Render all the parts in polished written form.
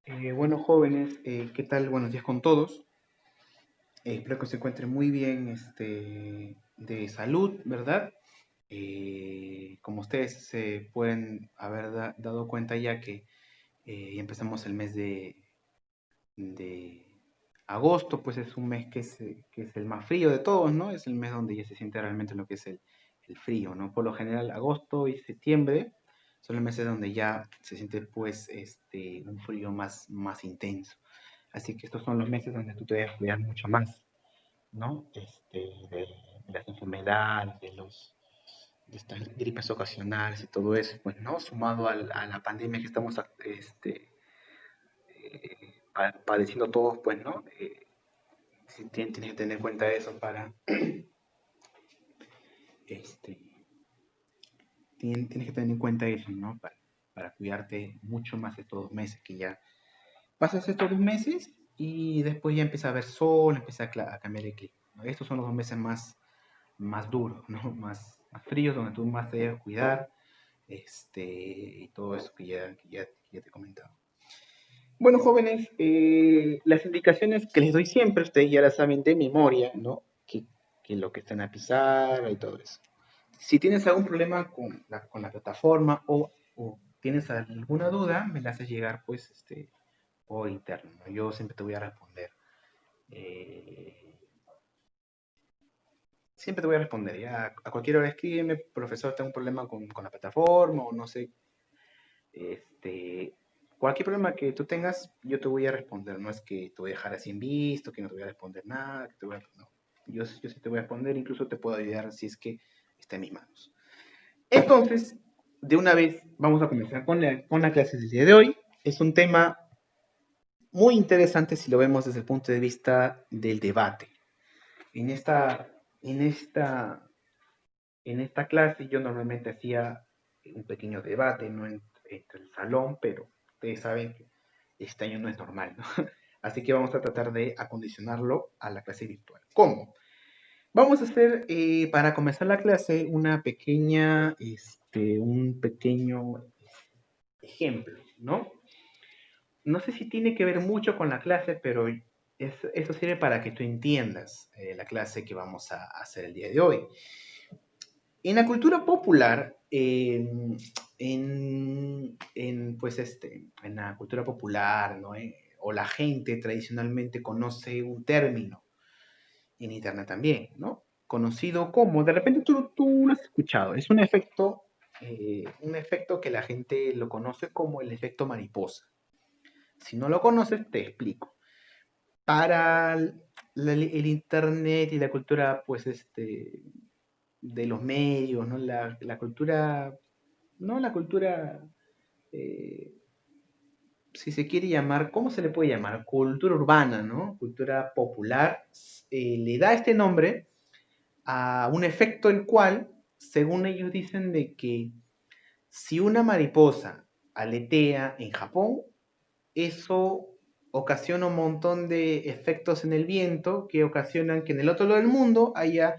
Bueno, jóvenes, ¿qué tal? Buenos días con todos. Espero que se encuentren muy bien de salud, ¿verdad? Como ustedes se pueden haber dado cuenta ya que ya empezamos el mes de agosto, pues es un mes que es el más frío de todos, ¿no? Es el mes donde ya se siente realmente lo que es el frío, ¿no? Por lo general, agosto y septiembre son los meses donde ya se siente, pues, un frío más intenso. Así que estos son los meses donde tú te debes cuidar mucho más, ¿no? De las enfermedades, de estas gripes ocasionales y todo eso, pues, ¿no? Sumado a la pandemia que estamos padeciendo todos, pues, ¿no? Sí, tienes que tener en cuenta eso este, tienes que tener en cuenta eso, ¿no? Para cuidarte mucho más estos 2 meses que ya pasas estos 2 meses y después ya empieza a haber sol, empieza a cambiar el clima, ¿no? Estos son los 2 meses más duros, ¿no? Más fríos, donde tú más te debes cuidar, y todo eso que ya te he comentado. Bueno, jóvenes, las indicaciones que les doy siempre, ustedes ya las saben de memoria, ¿no? Que lo que está en la pizarra y todo eso. Si tienes algún problema con la plataforma o tienes alguna duda, me la haces llegar, pues, por interno, ¿no? Yo siempre te voy a responder. Eh, Siempre te voy a responder, ya. A cualquier hora escríbeme, profesor, tengo un problema con la plataforma o no sé. Este, Cualquier problema que tú tengas, yo te voy a responder. No es que te voy a dejar así en visto, que no te voy a responder nada, no. Yo sí te voy a responder, incluso te puedo ayudar si es que está en mis manos. Entonces, de una vez vamos a comenzar con la clase del día de hoy. Es un tema muy interesante si lo vemos desde el punto de vista del debate. En esta, en esta, en esta clase yo normalmente hacía un pequeño debate, ¿no? Entre el salón, pero ustedes saben que este año no es normal, ¿no? Así que vamos a tratar de acondicionarlo a la clase virtual. ¿Cómo? Vamos a hacer, para comenzar la clase, un pequeño ejemplo, ¿no? No sé si tiene que ver mucho con la clase, pero eso sirve para que tú entiendas la clase que vamos a hacer el día de hoy. En la cultura popular, en la cultura popular, ¿no? O la gente tradicionalmente conoce un término, y en Internet también, ¿no? Conocido como, de repente tú lo has escuchado, es un efecto que la gente lo conoce como el efecto mariposa. Si no lo conoces, te explico. Para el Internet y la cultura, pues, de los medios, ¿no? La cultura, no la cultura, eh, si se quiere llamar, ¿cómo se le puede llamar? Cultura urbana, ¿no? Cultura popular, le da este nombre a un efecto el cual, según ellos dicen, de que si una mariposa aletea en Japón, eso ocasiona un montón de efectos en el viento que ocasionan que en el otro lado del mundo haya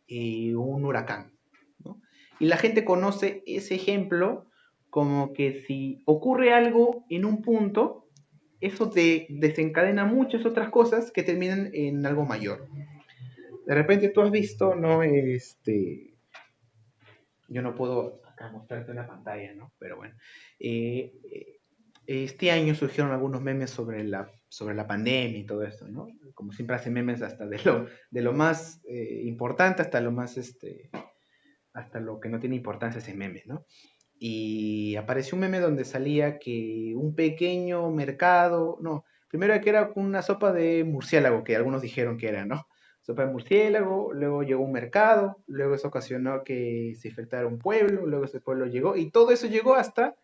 un huracán, ¿no? Y la gente conoce ese ejemplo como que si ocurre algo en un punto, eso te desencadena muchas otras cosas que terminan en algo mayor. De repente tú has visto, ¿no? Yo no puedo acá mostrarte una pantalla, ¿no? Pero bueno, eh, este año surgieron algunos memes sobre la pandemia y todo esto, ¿no? Como siempre hacen memes hasta de lo más importante hasta lo que no tiene importancia ese meme, ¿no? Y apareció un meme donde salía que un pequeño mercado, no, primero que era una sopa de murciélago, que algunos dijeron que era, ¿no? Sopa de murciélago, luego llegó un mercado, luego eso ocasionó que se infectara un pueblo, luego ese pueblo llegó, y todo eso llegó hasta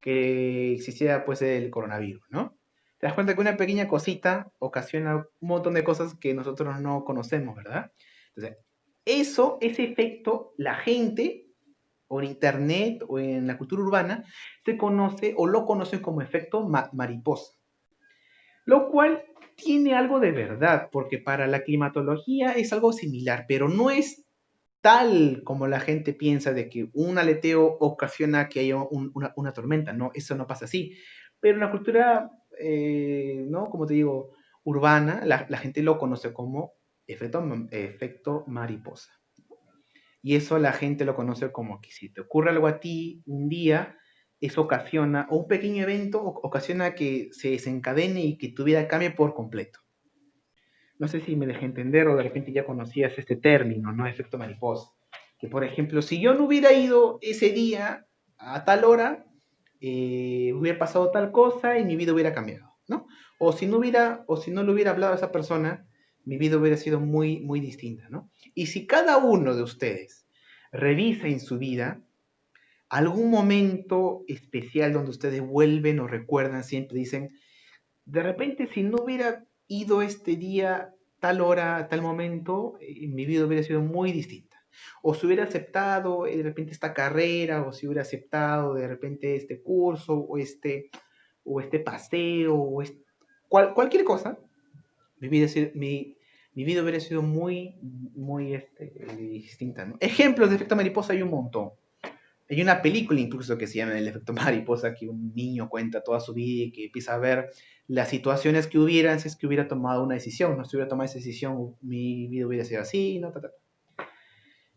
que existiera pues el coronavirus, ¿no? Te das cuenta que una pequeña cosita ocasiona un montón de cosas que nosotros no conocemos, ¿verdad? Entonces, ese efecto, la gente o en internet o en la cultura urbana, se conoce o lo conocen como efecto mariposa, lo cual tiene algo de verdad, porque para la climatología es algo similar, pero no es tal como la gente piensa de que un aleteo ocasiona que haya una tormenta, no, eso no pasa así. Pero en la cultura ¿no? Como te digo, urbana, la gente lo conoce como efecto mariposa. Y eso la gente lo conoce como que si te ocurre algo a ti un día, eso ocasiona, o un pequeño evento ocasiona que se desencadene y que tu vida cambie por completo. No sé si me dejé entender o de repente ya conocías este término, ¿no? Efecto mariposa. Que por ejemplo, si yo no hubiera ido ese día a tal hora, hubiera pasado tal cosa y mi vida hubiera cambiado, ¿no? O si no le hubiera hablado a esa persona, mi vida hubiera sido muy, muy distinta, ¿no? Y si cada uno de ustedes revisa en su vida algún momento especial donde ustedes vuelven o recuerdan, siempre dicen, de repente si no hubiera ido este día, tal hora, tal momento, mi vida hubiera sido muy distinta. O si hubiera aceptado de repente esta carrera, o si hubiera aceptado de repente este curso, o este paseo, cualquier cosa, mi vida hubiera sido muy, muy distinta, ¿no? Ejemplos de efecto mariposa hay un montón. Hay una película incluso que se llama El efecto mariposa, que un niño cuenta toda su vida y que empieza a ver las situaciones que hubieran si es que hubiera tomado una decisión. No, si hubiera tomado esa decisión, mi vida hubiera sido así, no,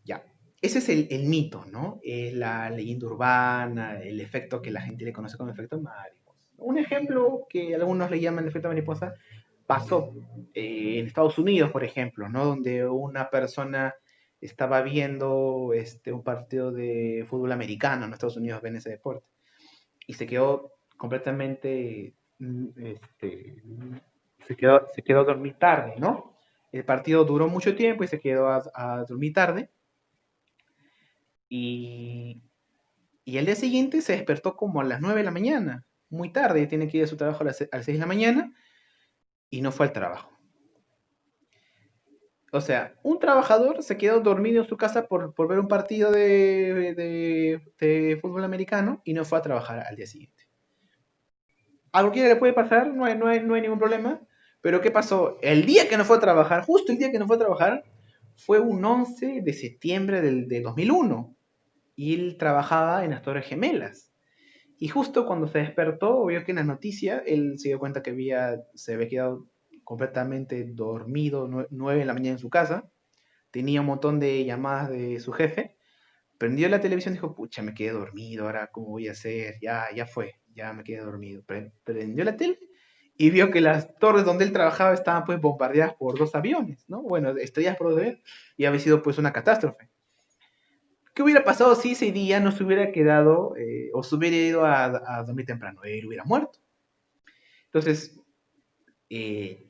ya. Ese es el mito, ¿no? Es la leyenda urbana, el efecto que la gente le conoce como efecto mariposa. Un ejemplo que algunos le llaman efecto mariposa pasó en Estados Unidos, por ejemplo, ¿no? Donde una persona estaba viendo un partido de fútbol americano, en Estados Unidos ven ese deporte, y se quedó completamente, se quedó a dormir tarde, ¿no? El partido duró mucho tiempo y se quedó a dormir tarde, y, y el día siguiente se despertó como a las 9 de la mañana, muy tarde, tiene que ir a su trabajo a las 6 de la mañana, y no fue al trabajo. O sea, un trabajador se quedó dormido en su casa por ver un partido de fútbol americano y no fue a trabajar al día siguiente. A cualquiera le puede pasar, no hay ningún problema. Pero ¿qué pasó? El día que no fue a trabajar, justo el día que no fue a trabajar, fue un 11 de septiembre del 2001. Y él trabajaba en las Torres Gemelas. Y justo cuando se despertó, vio que en las noticias, él se dio cuenta que se había quedado completamente dormido 9 de la mañana en su casa, tenía un montón de llamadas de su jefe, prendió la televisión y dijo, pucha, me quedé dormido, ahora cómo voy a hacer, ya fue, ya me quedé dormido. Prendió la tele y vio que las torres donde él trabajaba estaban pues bombardeadas por dos aviones, ¿no? Bueno, estrellas por ver y había sido pues una catástrofe. ¿Qué hubiera pasado si ese día no se hubiera quedado o se hubiera ido a dormir temprano? Él hubiera muerto. Entonces, eh,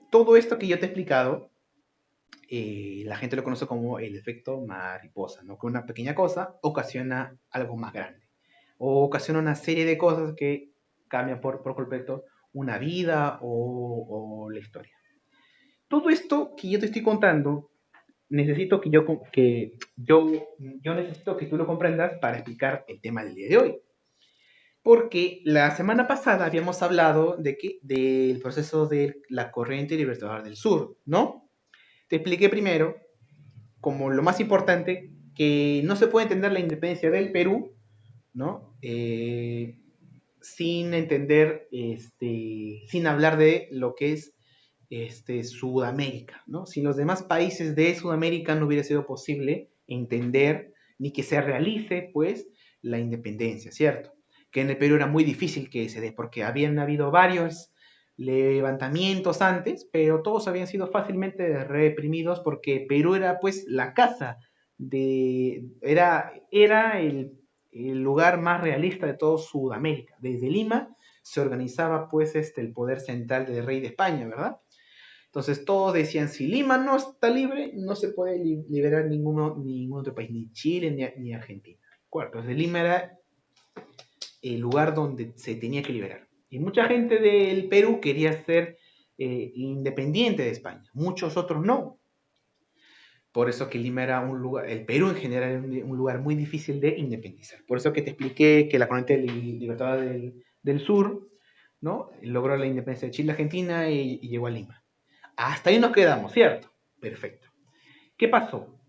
todo esto que yo te he explicado la gente lo conoce como el efecto mariposa, ¿no? Que una pequeña cosa ocasiona algo más grande. O ocasiona una serie de cosas que cambian por completo una vida o la historia. Todo esto que yo te estoy contando, necesito yo necesito que tú lo comprendas para explicar el tema del día de hoy. Porque la semana pasada habíamos hablado del proceso de la corriente libertadora del sur, ¿no? Te expliqué primero como lo más importante, que no se puede entender la independencia del Perú, ¿no? Sin entender, sin hablar de lo que es Sudamérica, ¿no? Sin los demás países de Sudamérica no hubiera sido posible entender ni que se realice, pues, la independencia, ¿cierto? Que en el Perú era muy difícil que se dé, porque habían habido varios levantamientos antes, pero todos habían sido fácilmente reprimidos porque Perú era, pues, la casa era el lugar más realista de todo Sudamérica. Desde Lima se organizaba, pues, el poder central del rey de España, ¿verdad? Entonces todos decían, si Lima no está libre, no se puede liberar ningún otro país, ni Chile ni Argentina. Entonces Lima era el lugar donde se tenía que liberar. Y mucha gente del Perú quería ser independiente de España, muchos otros no. Por eso que Lima era un lugar, el Perú en general era un lugar muy difícil de independizar. Por eso que te expliqué que la corriente libertadora del sur, ¿no? Logró la independencia de Chile, Argentina y llegó a Lima. Hasta ahí nos quedamos, ¿cierto? Perfecto. ¿Qué pasó?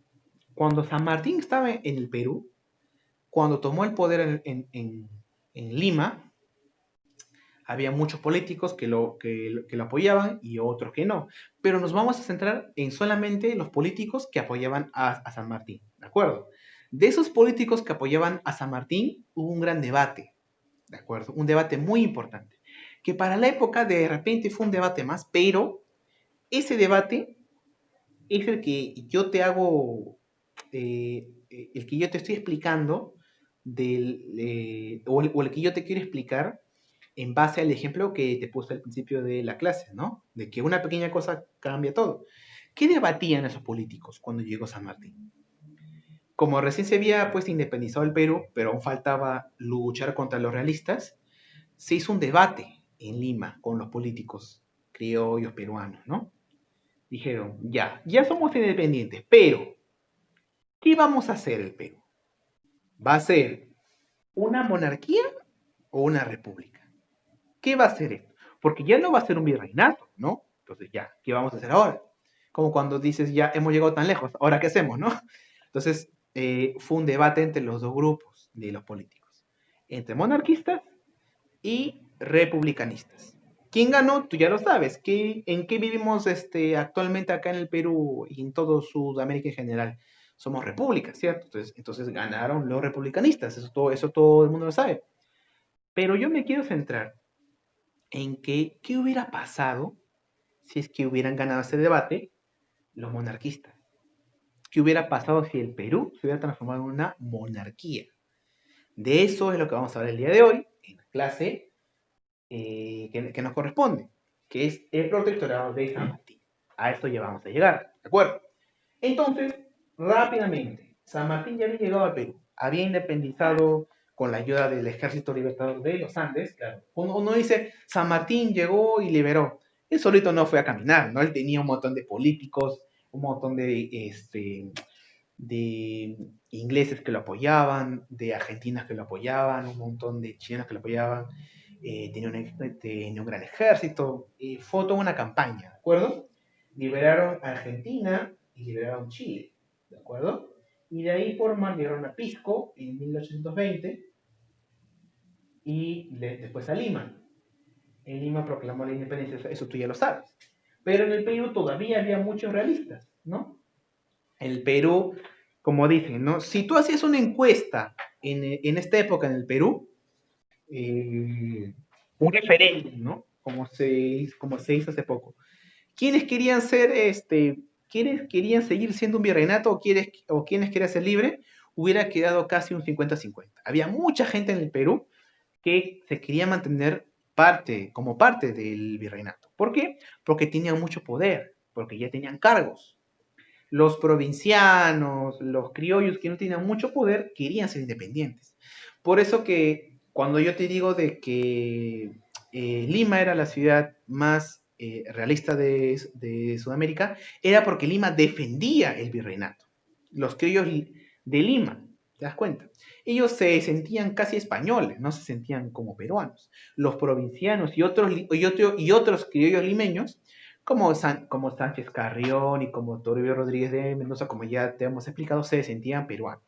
Cuando San Martín estaba en el Perú, cuando tomó el poder en Lima, Había muchos políticos que lo apoyaban y otros que no. Pero nos vamos a centrar en solamente los políticos que apoyaban a San Martín, ¿de acuerdo? De esos políticos que apoyaban a San Martín hubo un gran debate, ¿de acuerdo? Un debate muy importante, que para la época de repente fue un debate más, pero ese debate es el que yo te hago, el que yo te estoy explicando, o el que yo te quiero explicar en base al ejemplo que te puse al principio de la clase, ¿no? De que una pequeña cosa cambia todo. ¿Qué debatían esos políticos cuando llegó San Martín? Como recién se había pues independizado el Perú, pero aún faltaba luchar contra los realistas, se hizo un debate en Lima con los políticos criollos peruanos, ¿no? Dijeron, ya somos independientes, pero ¿qué vamos a hacer el Perú? ¿Va a ser una monarquía o una república? ¿Qué va a ser esto? Porque ya no va a ser un virreinato, ¿no? Entonces ya, ¿qué vamos a hacer ahora? Como cuando dices, ya hemos llegado tan lejos, ¿ahora qué hacemos, no? Entonces, fue un debate entre los dos grupos de los políticos, entre monarquistas y republicanistas. ¿Quién ganó? Tú ya lo sabes. ¿En qué vivimos actualmente acá en el Perú y en todo Sudamérica en general? Somos repúblicas, ¿cierto? Entonces ganaron los republicanistas, eso todo el mundo lo sabe. Pero yo me quiero centrar en qué hubiera pasado si es que hubieran ganado ese debate los monarquistas. ¿Qué hubiera pasado si el Perú se hubiera transformado en una monarquía? De eso es lo que vamos a ver el día de hoy en la clase que nos corresponde, que es el protectorado de San Martín. A esto ya vamos a llegar, ¿de acuerdo? Entonces, rápidamente, San Martín ya había llegado al Perú, había independizado con la ayuda del Ejército Libertador de los Andes, claro. Uno dice, San Martín llegó y liberó. Él solito no fue a caminar, ¿no? Él tenía un montón de políticos, un montón de ingleses que lo apoyaban, de argentinas que lo apoyaban, un montón de chilenos que lo apoyaban, tenía un gran ejército, fue toda una campaña, ¿de acuerdo? Liberaron a Argentina y liberaron Chile, ¿de acuerdo? Y de ahí por mar llegaron a Pisco en 1820 y después a Lima. En Lima proclamó la independencia, eso tú ya lo sabes. Pero en el Perú todavía había muchos realistas, ¿no? El Perú, como dicen, ¿no? Si tú hacías una encuesta en esta época en el Perú, un referéndum, ¿no? Como se hizo hace poco. ¿Quiénes querían ser, quiénes querían seguir siendo un virreinato o quiénes querían ser libre? Hubiera quedado casi un 50-50. Había mucha gente en el Perú que se quería mantener como parte del virreinato. ¿Por qué? Porque tenían mucho poder, porque ya tenían cargos. Los provincianos, los criollos que no tenían mucho poder, querían ser independientes. Por eso que cuando yo te digo de que Lima era la ciudad más realista de Sudamérica, era porque Lima defendía el virreinato. Los criollos de Lima, ¿te das cuenta? Ellos se sentían casi españoles, no se sentían como peruanos. Los provincianos y otros criollos limeños como Sánchez Carrión y como Toribio Rodríguez de Mendoza, como ya te hemos explicado, se sentían peruanos.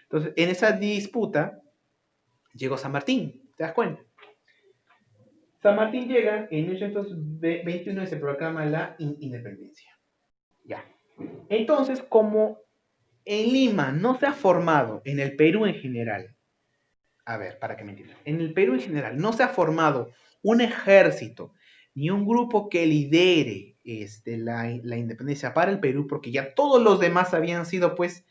Entonces, en esa disputa llegó San Martín, ¿te das cuenta? San Martín llega en 1821 y se proclama la independencia. Ya. Entonces, como en Lima no se ha formado, en el Perú en general, a ver, para que me entiendan, en el Perú en general no se ha formado un ejército ni un grupo que lidere la independencia para el Perú, porque ya todos los demás habían sido pues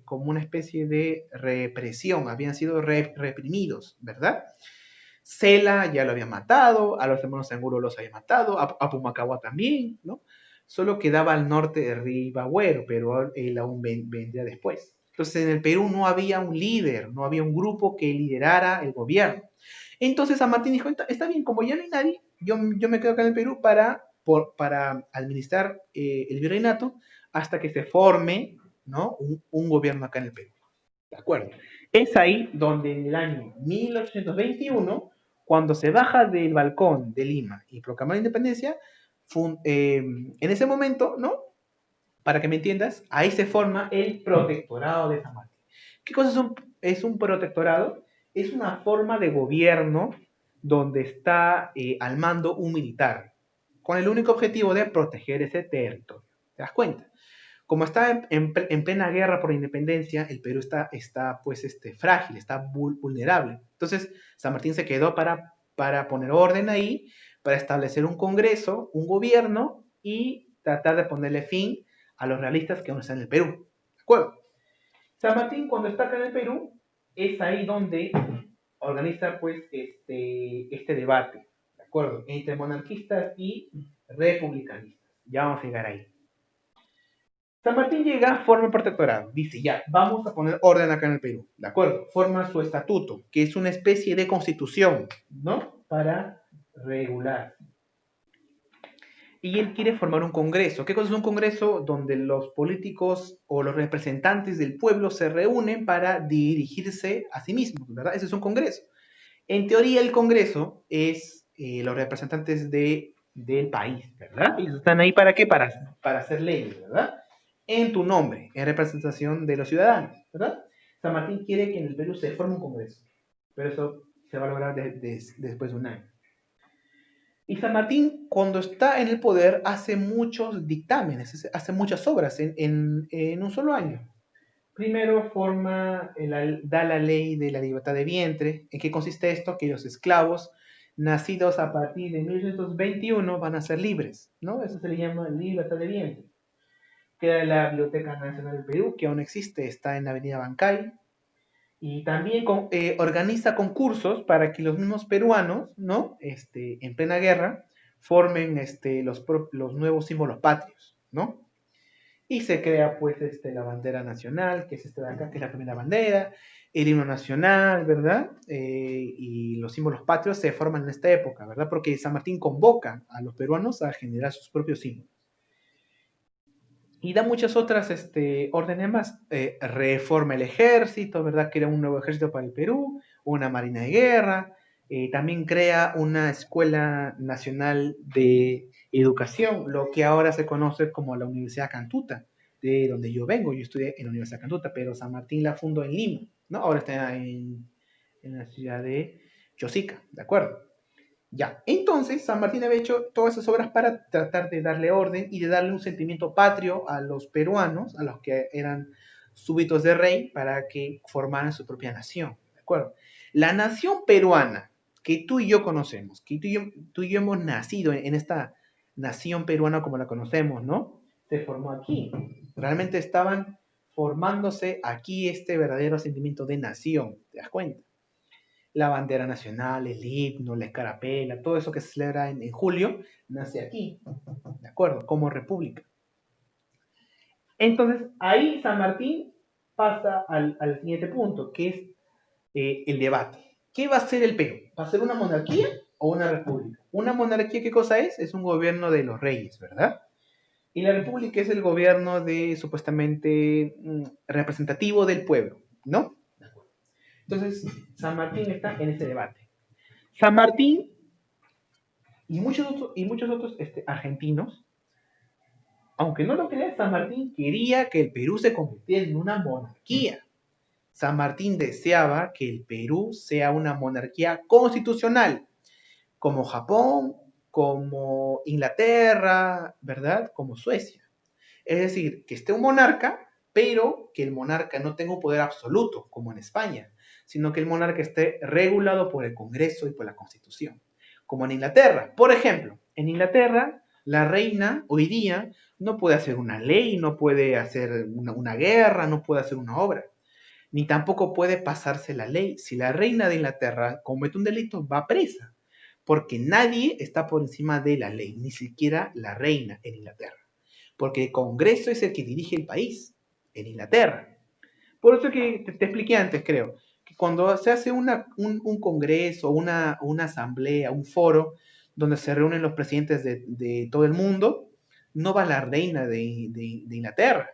como una especie de represión, habían sido reprimidos, ¿verdad? Cela ya lo había matado, a los hermanos Angulo los había matado, a Pumacahua también, ¿no? Solo quedaba al norte de Ribagüero, pero él aún vendría después. Entonces en el Perú no había un líder, no había un grupo que liderara el gobierno. Entonces San Martín dijo, está bien, como ya no hay nadie, yo me quedo acá en el Perú para administrar el virreinato hasta que se forme, ¿no? un gobierno acá en el Perú. ¿De acuerdo? Es ahí donde en el año 1821, cuando se baja del balcón de Lima y proclama la independencia, en ese momento, ¿no? Para que me entiendas, ahí se forma el protectorado de San Martín. ¿Qué cosa es un protectorado? es una forma de gobierno donde está al mando un militar, con el único objetivo de proteger ese territorio. ¿Te das cuenta? Como está en plena guerra por la independencia, el Perú está pues, frágil, está vulnerable. Entonces, San Martín se quedó para poner orden ahí, para establecer un congreso, un gobierno y tratar de ponerle fin a los realistas que aún están en el Perú. ¿De acuerdo? San Martín, cuando está acá en el Perú, es ahí donde organiza pues este debate, ¿de acuerdo? Entre monarquistas y republicanistas. Ya vamos a llegar ahí. San Martín llega, forma el protectorado, dice ya, vamos a poner orden acá en el Perú, ¿de acuerdo? Forma su estatuto, que es una especie de constitución, ¿no? Para regular. Y él quiere formar un congreso. ¿Qué cosa es un congreso? Donde los políticos o los representantes del pueblo se reúnen para dirigirse a sí mismos, ¿verdad? Ese es un congreso. En teoría, el congreso es los representantes del país, ¿verdad? Ellos están ahí para qué? Para hacer leyes, ¿verdad? En tu nombre, en representación de los ciudadanos, ¿verdad? San Martín quiere que en el Perú se forme un congreso, pero eso se va a lograr después de un año. Y San Martín, cuando está en el poder, hace muchos dictámenes, hace muchas obras en un solo año. Primero da la ley de la libertad de vientre. ¿En qué consiste esto? Que los esclavos nacidos a partir de 1821 van a ser libres, ¿no? Eso se le llama libertad de vientre. Queda la Biblioteca Nacional del Perú, que aún existe, está en la Avenida Bancay, y también organiza concursos para que los mismos peruanos, ¿no? En plena guerra, formen los nuevos símbolos patrios, ¿no? Y se crea, pues, la bandera nacional, que es esta de acá, que es la primera bandera, el himno nacional, ¿verdad? Y los símbolos patrios se forman en esta época, ¿verdad? Porque San Martín convoca a los peruanos a generar sus propios símbolos. Y da muchas otras órdenes más. Reforma el ejército, ¿verdad? Crea un nuevo ejército para el Perú, una marina de guerra. También crea una escuela nacional de educación, lo que ahora se conoce como la Universidad Cantuta, de donde yo vengo. Yo estudié en la Universidad Cantuta, pero San Martín la fundó en Lima, ¿no? Ahora está en la ciudad de Chosica, ¿de acuerdo? Ya, entonces San Martín había hecho todas esas obras para tratar de darle orden y de darle un sentimiento patrio a los peruanos, a los que eran súbditos de rey, para que formaran su propia nación, ¿de acuerdo? La nación peruana que tú y yo conocemos, que tú y yo hemos nacido en esta nación peruana como la conocemos, ¿no? Se formó aquí. Realmente estaban formándose aquí este verdadero sentimiento de nación, ¿te das cuenta? La bandera nacional, el himno, la escarapela, todo eso que se celebra en julio, nace aquí, ¿de acuerdo? Como república. Entonces, ahí San Martín pasa al siguiente punto, que es el debate. ¿Qué va a ser el Perú? ¿Va a ser una monarquía o una república? Una monarquía, ¿qué cosa es? Es un gobierno de los reyes, ¿verdad? Y la república es el gobierno de supuestamente representativo del pueblo, ¿no? Entonces, San Martín está en ese debate. San Martín y muchos otros argentinos, aunque no lo crean, San Martín quería que el Perú se convirtiera en una monarquía. San Martín deseaba que el Perú sea una monarquía constitucional, como Japón, como Inglaterra, ¿verdad? Como Suecia. Es decir, que esté un monarca, pero que el monarca no tenga un poder absoluto, como en España, sino que el monarca esté regulado por el Congreso y por la Constitución, como en Inglaterra. Por ejemplo, en Inglaterra, la reina hoy día no puede hacer una ley, no puede hacer una guerra, no puede hacer una obra, ni tampoco puede pasarse la ley. Si la reina de Inglaterra comete un delito, va presa, porque nadie está por encima de la ley, ni siquiera la reina en Inglaterra, porque el Congreso es el que dirige el país en Inglaterra. Por eso que te expliqué antes, creo, que cuando se hace un congreso, una asamblea, un foro, donde se reúnen los presidentes de todo el mundo, no va la reina de Inglaterra,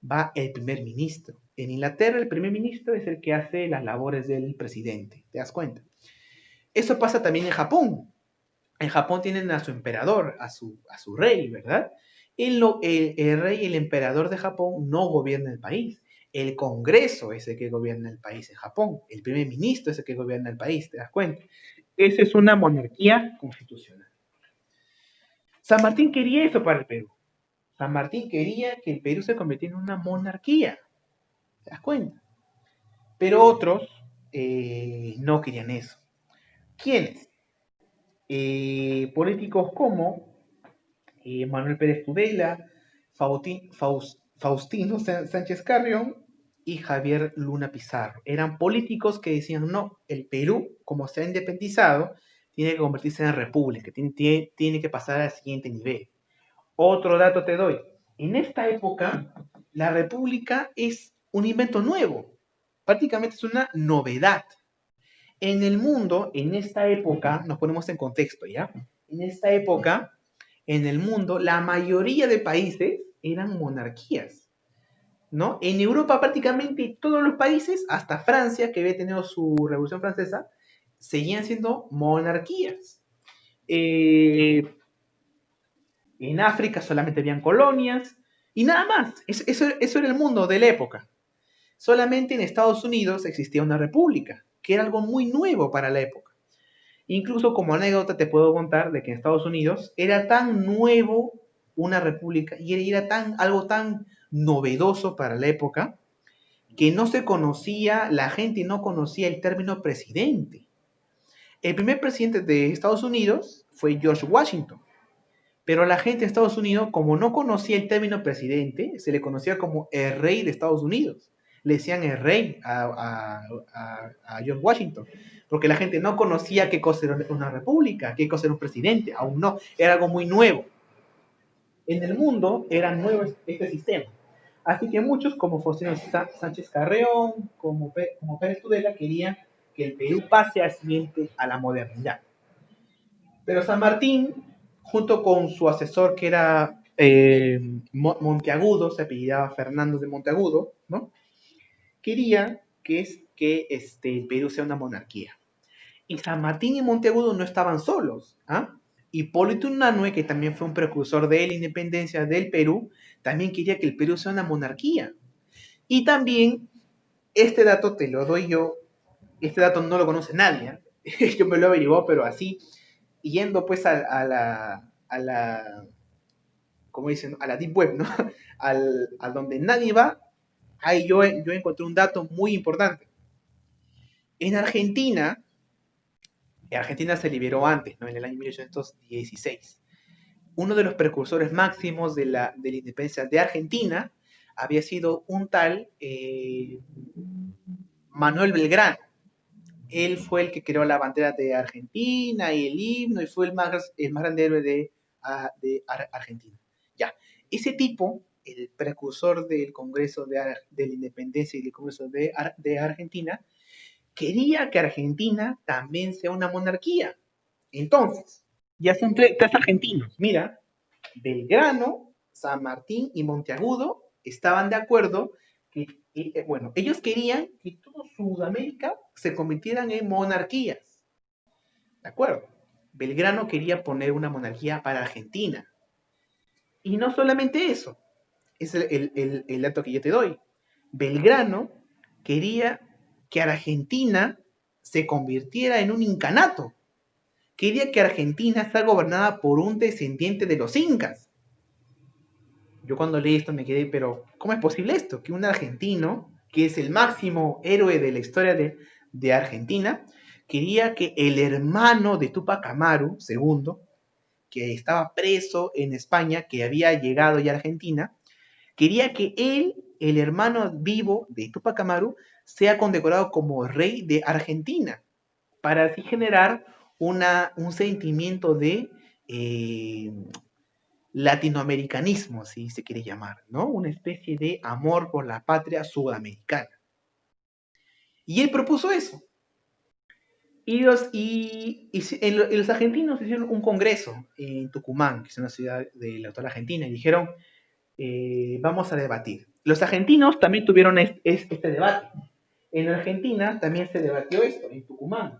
va el primer ministro. En Inglaterra el primer ministro es el que hace las labores del presidente, ¿te das cuenta? Eso pasa también en Japón. En Japón tienen a su emperador, a su rey, ¿verdad? El rey, el emperador de Japón no gobierna el país. El Congreso es el que gobierna el país en Japón. El primer ministro es el que gobierna el país, ¿te das cuenta? Esa es una monarquía constitucional. San Martín quería eso para el Perú. San Martín quería que el Perú se convirtiera en una monarquía. ¿Te das cuenta? Pero otros no querían eso. ¿Quiénes? Políticos como Manuel Pérez Tudela, Faustino Sánchez Carrión y Javier Luna Pizarro. Eran políticos que decían, no, el Perú, como se ha independizado, tiene que convertirse en república, tiene que pasar al siguiente nivel. Otro dato te doy. En esta época, la república es un invento nuevo. Prácticamente es una novedad. En el mundo, en esta época, nos ponemos en contexto, ¿ya? En esta época, en el mundo, la mayoría de países eran monarquías, ¿no? En Europa prácticamente todos los países, hasta Francia, que había tenido su Revolución Francesa, seguían siendo monarquías. En África solamente habían colonias y nada más. Eso era el mundo de la época. Solamente en Estados Unidos existía una república, que era algo muy nuevo para la época. Incluso como anécdota te puedo contar de que en Estados Unidos era tan nuevo una república y era algo tan novedoso para la época que no se conocía, la gente no conocía el término presidente. El primer presidente de Estados Unidos fue George Washington, pero la gente de Estados Unidos, como no conocía el término presidente, se le conocía como el rey de Estados Unidos. Le decían el rey a George Washington, porque la gente no conocía qué cosa era una república, qué cosa era un presidente, aún no, era algo muy nuevo. En el mundo era nuevo este sistema. Así que muchos, como Faustino Sánchez Carreón, como Pérez Tudela, querían que el Perú pase al siguiente, a la modernidad. Pero San Martín, junto con su asesor que era Monteagudo, se apellidaba Fernández de Monteagudo, ¿no? Quería que el Perú sea una monarquía. Y San Martín y Monteagudo no estaban solos. ¿Ah? Hipólito Unanue, que también fue un precursor de la independencia del Perú, también quería que el Perú sea una monarquía. Y también, este dato te lo doy yo, este dato no lo conoce nadie, ¿eh? Yo me lo averiguó, pero así, yendo pues como dicen, a la deep web, ¿no? A donde nadie va, ahí yo encontré un dato muy importante. En Argentina se liberó antes, ¿no? En el año 1816. Uno de los precursores máximos de la independencia de Argentina había sido un tal Manuel Belgrano. Él fue el que creó la bandera de Argentina y el himno y fue el más grande héroe de Argentina. Ya, ese tipo, el precursor del Congreso de la Independencia y del Congreso de Argentina, quería que Argentina también sea una monarquía. Entonces, ya son tres argentinos. Mira, Belgrano, San Martín y Monteagudo estaban de acuerdo que, bueno, ellos querían que toda Sudamérica se convirtieran en monarquías. ¿De acuerdo? Belgrano quería poner una monarquía para Argentina. Y no solamente eso, es el dato que yo te doy. Belgrano quería que Argentina se convirtiera en un incanato. Quería que Argentina sea gobernada por un descendiente de los incas. Yo cuando leí esto me quedé, pero ¿cómo es posible esto? Que un argentino, que es el máximo héroe de la historia de Argentina, quería que el hermano de Tupac Amaru, segundo, que estaba preso en España, que había llegado ya a Argentina, quería que él, el hermano vivo de Tupac Amaru, sea condecorado como rey de Argentina, para así generar un sentimiento de latinoamericanismo, si se quiere llamar, ¿no? Una especie de amor por la patria sudamericana. Y él propuso eso. Los argentinos hicieron un congreso en Tucumán, que es una ciudad de la actual Argentina, y dijeron, vamos a debatir. Los argentinos también tuvieron este debate. En Argentina también se debatió esto, en Tucumán.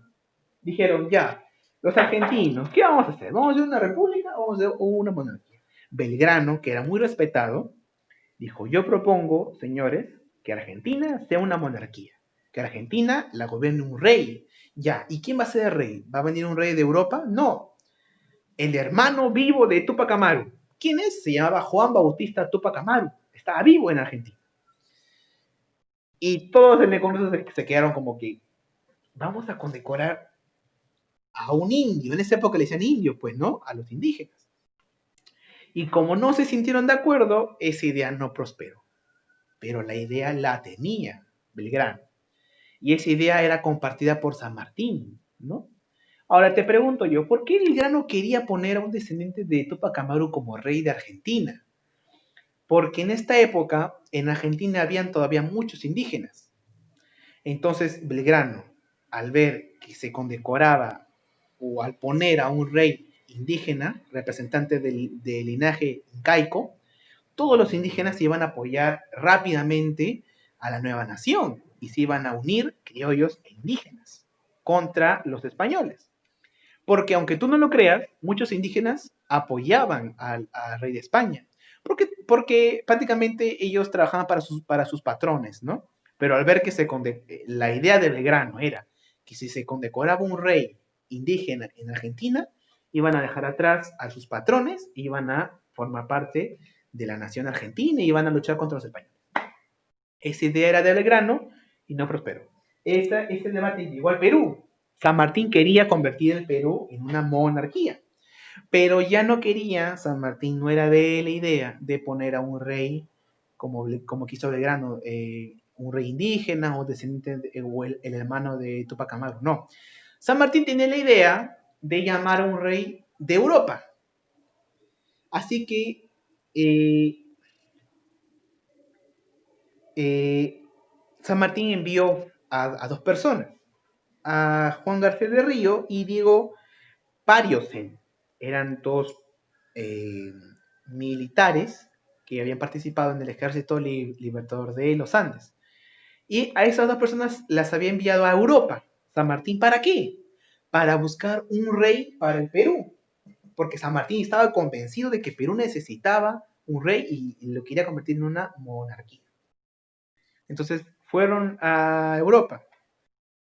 Dijeron, ya, los argentinos, ¿qué vamos a hacer? ¿Vamos a hacer una república o vamos a hacer una monarquía? Belgrano, que era muy respetado, dijo, yo propongo, señores, que Argentina sea una monarquía, que Argentina la gobierne un rey. Ya, ¿y quién va a ser el rey? ¿Va a venir un rey de Europa? No, el hermano vivo de Tupac Amaru. ¿Quién es? Se llamaba Juan Bautista Tupac Amaru. Estaba vivo en Argentina. Y todos en el Congreso se quedaron como que, vamos a condecorar a un indio. En esa época le decían indio, pues, ¿no? A los indígenas. Y como no se sintieron de acuerdo, esa idea no prosperó. Pero la idea la tenía Belgrano. Y esa idea era compartida por San Martín, ¿no? Ahora te pregunto yo, ¿por qué Belgrano quería poner a un descendiente de Tupac Amaru como rey de Argentina? Porque en esta época, en Argentina habían todavía muchos indígenas. Entonces, Belgrano, al ver que se condecoraba o al poner a un rey indígena, representante del linaje incaico, todos los indígenas se iban a apoyar rápidamente a la nueva nación y se iban a unir criollos e indígenas contra los españoles. Porque aunque tú no lo creas, muchos indígenas apoyaban al rey de España. Porque prácticamente ellos trabajaban para sus patrones, ¿no? Pero al ver que la idea de Belgrano era que si se condecoraba un rey indígena en Argentina, iban a dejar atrás a sus patrones, iban a formar parte de la nación argentina y iban a luchar contra los españoles. Esa idea era de Belgrano y no prosperó. Este debate llegó al Perú. San Martín quería convertir el Perú en una monarquía, pero ya no quería, San Martín no era de la idea de poner a un rey como quiso Belgrano, un rey indígena o descendiente o el hermano de Tupac Amaru, no. San Martín tenía la idea de llamar a un rey de Europa. Así que San Martín envió a dos personas, a Juan García de Río y Diego Pariosen. Eran dos militares que habían participado en el ejército libertador de los Andes. Y a esas dos personas las había enviado a Europa. San Martín, ¿para qué? Para buscar un rey para el Perú. Porque San Martín estaba convencido de que Perú necesitaba un rey y lo quería convertir en una monarquía. Entonces fueron a Europa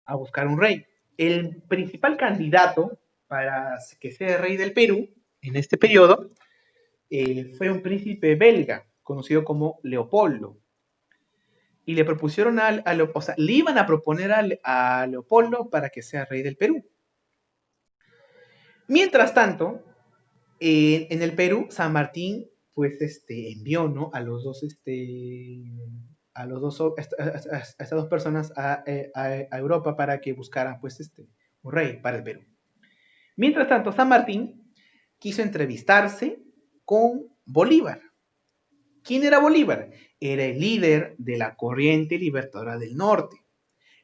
a buscar un rey. El principal candidato para que sea rey del Perú en este periodo fue un príncipe belga conocido como Leopoldo. Y le propusieron o sea, le iban a proponer a Leopoldo para que sea rey del Perú. Mientras tanto, en el Perú, San Martín pues envió, ¿no? a estas dos personas a Europa para que buscaran pues un rey para el Perú. Mientras tanto, San Martín quiso entrevistarse con Bolívar. ¿Quién era Bolívar? Era el líder de la corriente libertadora del norte.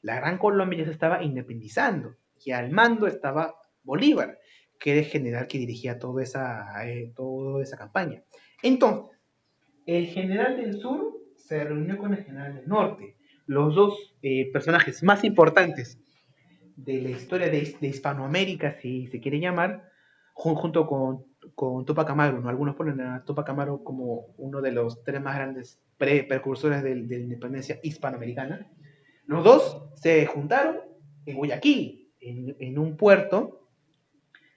La Gran Colombia ya se estaba independizando y al mando estaba Bolívar, que era el general que dirigía toda esa campaña. Entonces, el general del sur se reunió con el general del norte, los dos personajes más importantes de la historia de Hispanoamérica, si se quiere llamar, junto con Tupac Amaru, ¿no? Algunos ponen a Tupac Amaru como uno de los tres más grandes precursores de la independencia hispanoamericana. Los dos se juntaron en Guayaquil, en un puerto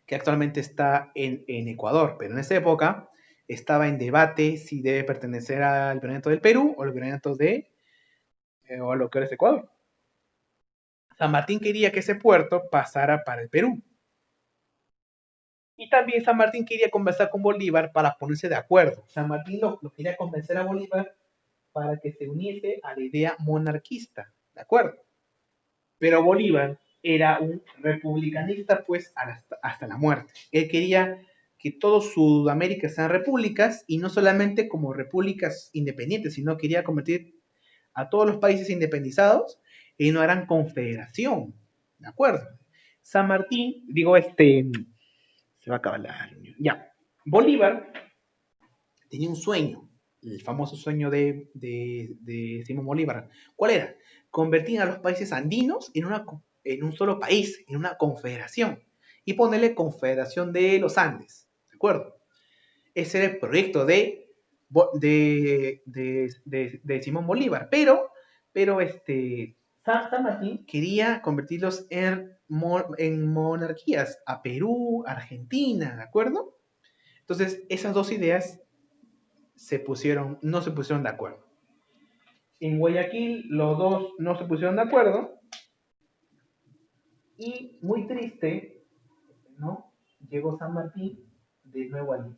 que actualmente está en Ecuador, pero en esa época estaba en debate si debe pertenecer al virreinato del Perú o al virreinato o a lo que ahora es Ecuador. San Martín quería que ese puerto pasara para el Perú. Y también San Martín quería conversar con Bolívar para ponerse de acuerdo. San Martín lo quería convencer a Bolívar para que se uniese a la idea monarquista, ¿de acuerdo? Pero Bolívar era un republicanista pues hasta la muerte. Él quería que todo Sudamérica sean repúblicas y no solamente como repúblicas independientes, sino quería convertir a todos los países independizados en una gran confederación, ¿de acuerdo? San Martín, se va a acabar la reunión. Ya, Bolívar tenía un sueño, el famoso sueño de Simón Bolívar. ¿Cuál era? Convertir a los países andinos en un solo país, en una confederación, y ponerle Confederación de los Andes, ¿de acuerdo? Ese era el proyecto de Simón Bolívar, pero Pero San Martín quería convertirlos en monarquías, a Perú, Argentina, ¿de acuerdo? Entonces, esas dos ideas no se pusieron de acuerdo. En Guayaquil los dos no se pusieron de acuerdo y muy triste, ¿no? Llegó San Martín de nuevo a Lima.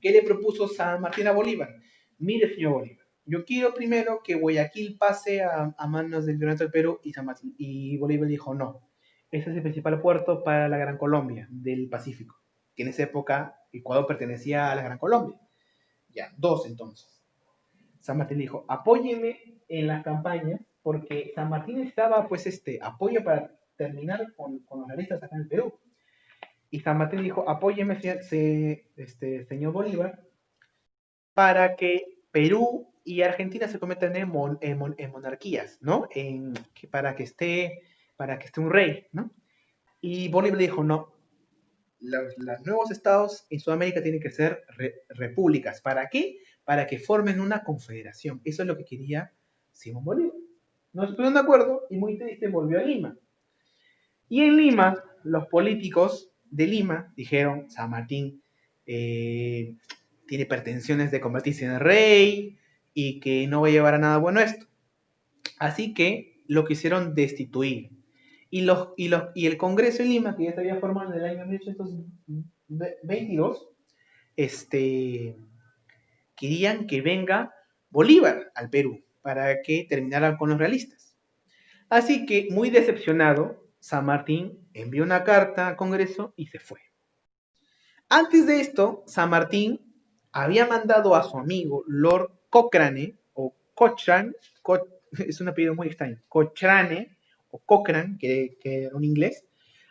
¿Qué le propuso San Martín a Bolívar? Mire, señor Bolívar, yo quiero primero que Guayaquil pase a manos del Virreinato del Perú y San Martín. Y Bolívar dijo, no, ese es el principal puerto para la Gran Colombia del Pacífico, que en esa época Ecuador pertenecía a la Gran Colombia. Ya, dos entonces. San Martín dijo, apóyeme en las campañas, porque San Martín necesitaba pues apoyo para terminar con los realistas acá en el Perú. Y San Martín dijo, apóyeme, señor Bolívar, para que Perú y Argentina se conviertan en monarquías, ¿no? Para que esté un rey, ¿no? Y Bolívar dijo, no, los nuevos estados en Sudamérica tienen que ser repúblicas. ¿Para qué? Para que formen una confederación. Eso es lo que quería Simón Bolívar. No se pusieron de acuerdo y muy triste volvió a Lima. Y en Lima, los políticos de Lima dijeron, San Martín tiene pretensiones de convertirse en rey y que no va a llevar a nada bueno esto. Así que lo quisieron destituir. Y el Congreso de Lima, que ya se había formado en el año 1822, querían que venga Bolívar al Perú para que terminaran con los realistas. Así que, muy decepcionado, San Martín envió una carta al Congreso y se fue. Antes de esto, San Martín había mandado a su amigo Lord Cochrane, o Cochrane, es un apellido muy extraño, Cochrane, o Cochrane, que era un inglés,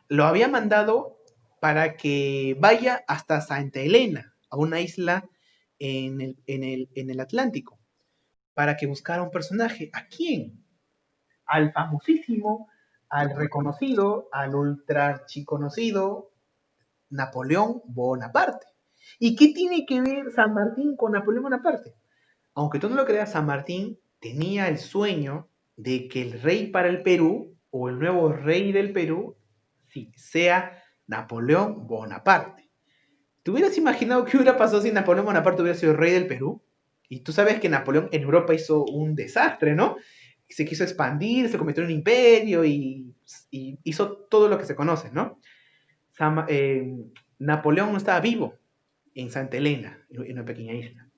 lo había mandado para que vaya hasta Santa Elena, a una isla en el Atlántico, para que buscara un personaje. ¿A quién? Al famosísimo, al reconocido, al ultra archiconocido Napoleón Bonaparte. ¿Y qué tiene que ver San Martín con Napoleón Bonaparte? Aunque tú no lo creas, San Martín tenía el sueño de que el rey para el Perú, o el nuevo rey del Perú, sí, sea Napoleón Bonaparte. ¿Te hubieras imaginado qué hubiera pasado si Napoleón Bonaparte hubiera sido rey del Perú? Y tú sabes que Napoleón en Europa hizo un desastre, ¿no? Se quiso expandir, se convirtió en un imperio y hizo todo lo que se conoce, ¿no? Napoleón no estaba vivo en Santa Elena, en una pequeña isla.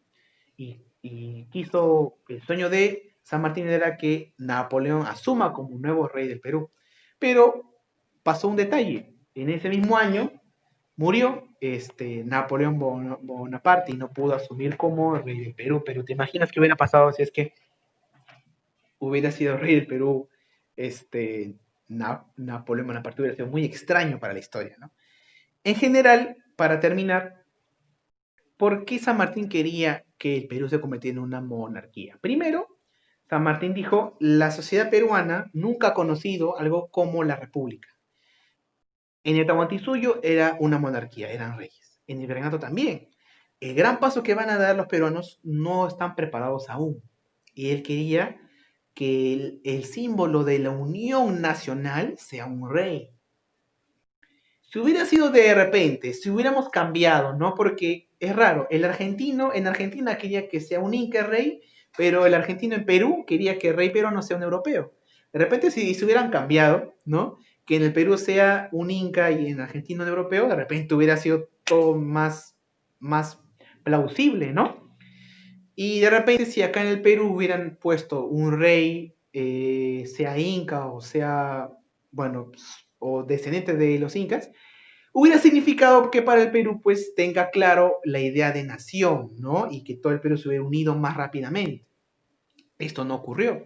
Y quiso, el sueño de San Martín era que Napoleón asuma como nuevo rey del Perú. Pero pasó un detalle. En ese mismo año murió Napoleón Bonaparte y no pudo asumir como rey del Perú. Pero te imaginas qué hubiera pasado si es que hubiera sido rey del Perú Napoleón Bonaparte. Hubiera sido muy extraño para la historia, ¿no? En general, para terminar, ¿por qué San Martín quería que el Perú se convirtiera en una monarquía? Primero, San Martín dijo, la sociedad peruana nunca ha conocido algo como la república. En el Tahuantinsuyo era una monarquía, eran reyes. En el Virreinato también. El gran paso que van a dar los peruanos no están preparados aún. Y él quería que el símbolo de la unión nacional sea un rey. Si hubiera sido de repente, si hubiéramos cambiado, ¿no? Porque es raro, el argentino en Argentina quería que sea un inca rey, pero el argentino en Perú quería que el rey peruano sea un europeo. De repente si se hubieran cambiado, ¿no? Que en el Perú sea un inca y en Argentina un europeo, de repente hubiera sido todo más plausible, ¿no? Y de repente si acá en el Perú hubieran puesto un rey, sea inca o sea, bueno, o descendiente de los incas, hubiera significado que para el Perú pues tenga claro la idea de nación, ¿no? Y que todo el Perú se hubiera unido más rápidamente. Esto no ocurrió.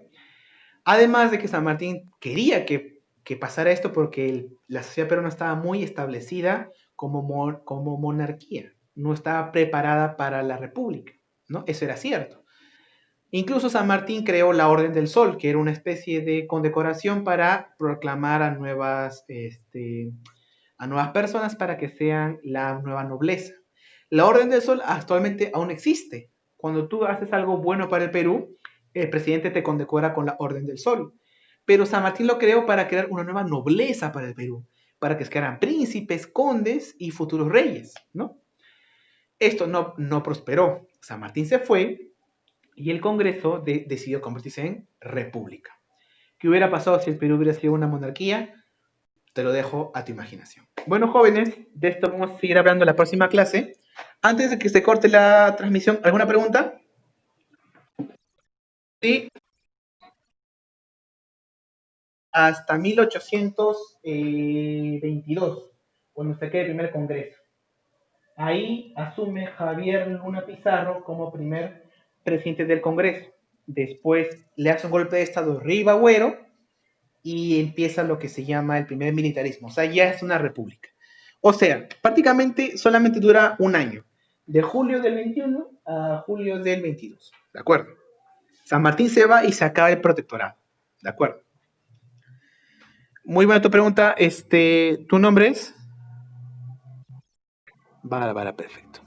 Además de que San Martín quería que pasara esto porque la sociedad peruana estaba muy establecida como monarquía, no estaba preparada para la república, ¿no? Eso era cierto. Incluso San Martín creó la Orden del Sol, que era una especie de condecoración para proclamar a nuevas personas para que sean la nueva nobleza. La Orden del Sol actualmente aún existe, Cuando tú haces algo bueno para el Perú, el presidente te condecora con la Orden del Sol. Pero San Martín lo creó para crear una nueva nobleza para el Perú, para que quedaran príncipes, condes y futuros reyes, ¿no? Esto no prosperó. San Martín se fue y el Congreso decidió convertirse en república. ¿Qué hubiera pasado si el Perú hubiera sido una monarquía? Te lo dejo a tu imaginación. Bueno, jóvenes, de esto vamos a seguir hablando en la próxima clase. Antes de que se corte la transmisión, ¿alguna pregunta? Sí, hasta 1822, cuando se quede el primer congreso. Ahí asume Javier Luna Pizarro como primer presidente del Congreso. Después le hace un golpe de Estado Riva Agüero y empieza lo que se llama el primer militarismo. O sea, ya es una república. O sea, prácticamente solamente dura un año, de julio del 21 a julio del 22. ¿De acuerdo? San Martín se va y se acaba el protectorado. ¿De acuerdo? Muy buena tu pregunta. ¿Tu nombre es? Vale, perfecto.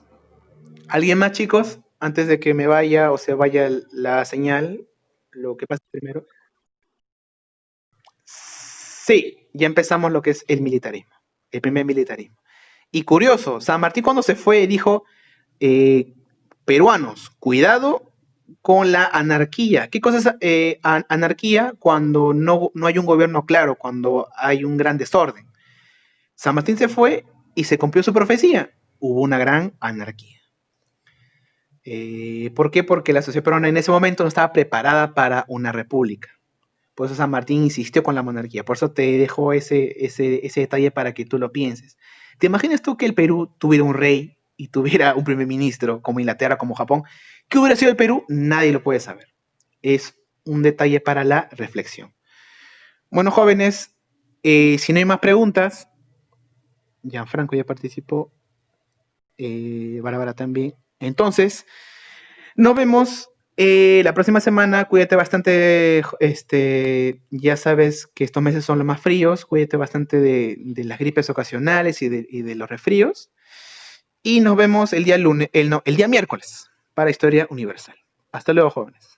¿Alguien más, chicos? Antes de que me vaya o se vaya la señal, lo que pasa primero. Sí, ya empezamos lo que es el militarismo, el primer militarismo. Y curioso, San Martín cuando se fue dijo, eh, peruanos, cuidado con la anarquía. ¿Qué cosa es anarquía? Cuando no hay un gobierno claro, cuando hay un gran desorden. San Martín se fue y se cumplió su profecía. Hubo una gran anarquía. ¿Por qué? Porque la sociedad peruana en ese momento no estaba preparada para una república. Por eso San Martín insistió con la monarquía. Por eso te dejo ese detalle para que tú lo pienses. ¿Te imaginas tú que el Perú tuviera un rey y tuviera un primer ministro como Inglaterra, como Japón? ¿Qué hubiera sido el Perú? Nadie lo puede saber. Es un detalle para la reflexión. Bueno, jóvenes, si no hay más preguntas, Gianfranco ya participó, Bárbara también. Entonces, nos vemos la próxima semana. Cuídate bastante. Ya sabes que estos meses son los más fríos. Cuídate bastante de las gripes ocasionales y de los resfríos. Y nos vemos el día lunes, no, el día miércoles para Historia Universal. Hasta luego, jóvenes.